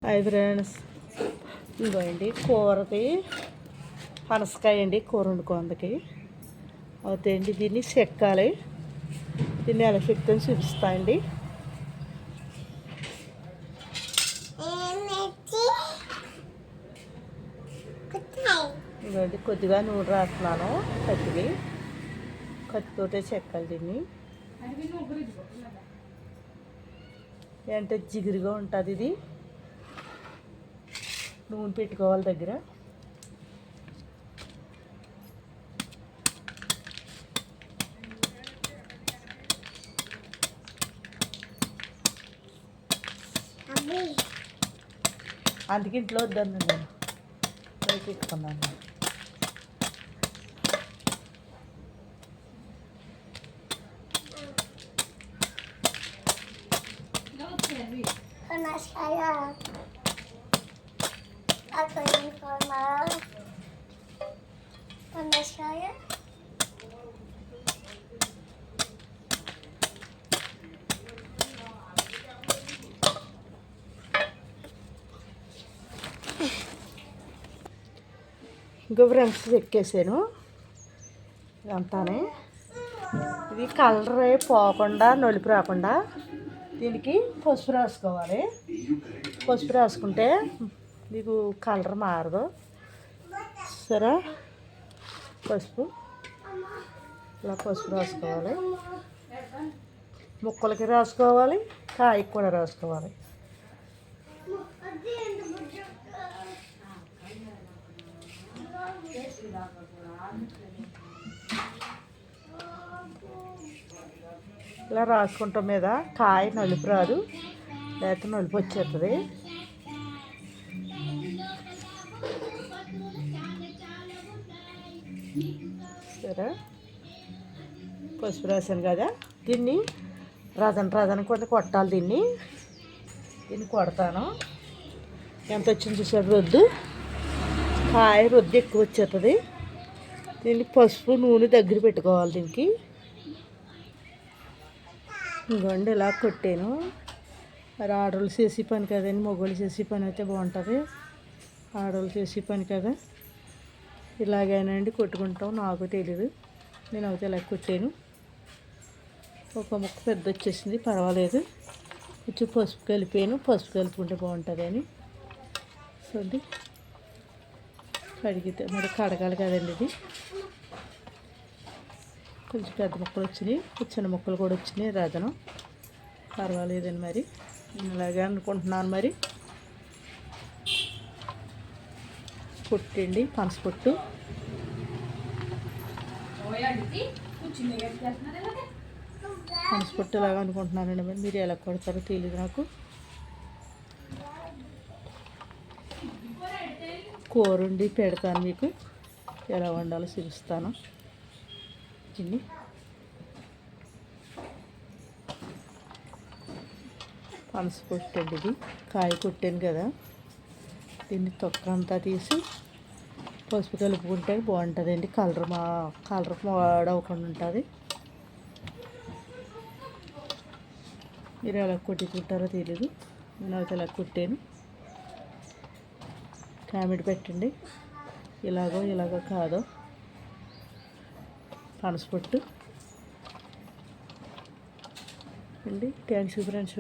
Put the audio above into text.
Hi friends, ఇదిగోండి కూరది పనసకాయ అండి. కూర వండుకోందుకి అవుతాయండి. దీన్ని చెక్కాలి. దీన్ని ఎలా చెక్తాను చూపిస్తా అండి. ఇదిగోండి కొద్దిగా నూనె రాస్తున్నాను. కత్తితోటే చెక్కాలి దీన్ని. అంటే జిగురుగా ఉంటుంది ఇది. నూనె పెట్టుకోవాలి దగ్గర. అందుకే ఇంట్లో వద్దాను నేను బయట పెట్టుకున్నాను. ఇంకో ఫ్రెండ్స్ ఎక్కేసాను ఇదంతానే. ఇది కలర్ పోకుండా నలుపు రాకుండా దీనికి పసుపు రాసుకోవాలి. పసుపు రాసుకుంటే మీకు కలర్ మారదు. సరే, పసుపు ఇలా పసుపు రాసుకోవాలి. ముక్కలకి రాసుకోవాలి, కాయకి కూడా రాసుకోవాలి. ఇలా రాసుకుంటాం మీద కాయ నలుపు రాదు, లేకపోతే నలుపు వచ్చేస్తుంది. సరే, పసుపు రాసాను కదా, దీన్ని రదన కొంచెం కొట్టాలి. దీన్ని కొడతాను. ఎంత వచ్చింది చూసాడు రొద్దు. కాయ రొద్దు ఎక్కువ వచ్చేస్తుంది. దీన్ని పసుపు నూనె దగ్గర పెట్టుకోవాలి. దీనికి ఇంకోండి ఇలా కొట్టాను. మరి ఆడవాళ్ళు చేసే పని కదండి, మగవాళ్ళు చేసే పని అయితే బాగుంటుంది. ఆడవాళ్ళు చేసే పని కదా, ఇలాగేనండి కొట్టుకుంటాం. నాకు తెలీదు, నేను అయితే ఇలా కొట్టాను. ఒక ముక్క పెద్ద వచ్చేసింది, పర్వాలేదు. కొంచెం పసుపు కలిపాను. పసుపు కలుపుకుంటే బాగుంటుంది అని. చూడండి, కడిగితే మరి కడగాలి కదండి. ఇది కొంచెం పెద్ద ముక్కలు వచ్చినాయి, చిన్న ముక్కలు కూడా వచ్చినాయి. రజనం పర్వాలేదండి. మరి నేను ఇలాగే అనుకుంటున్నాను. మరి పొట్టండి, పనస పొట్టు. పనస పొట్టు ఇలాగా అనుకుంటున్నానండి. మరి మీరు ఎలా కొడతారో తెలియదు నాకు. కూర వండి పెడతాను, మీకు ఎలా వండాలో చూపిస్తాను. దీన్ని పనస కొట్టండి. ఇది కాయ కొట్టాను కదా, దీన్ని తొక్క అంతా తీసి పసుపు కలుపుకుంటే బాగుంటుందండి. కలర్ వాడవకుండా ఉంటుంది. మీరు ఎలా కొట్టుకుంటారో తెలీదు, నేను అయితే ఎలా కొట్టాను. కామెంట్ పెట్టండి, ఇలాగో కాదో. పనసపొట్టు అండి. Thanks friends.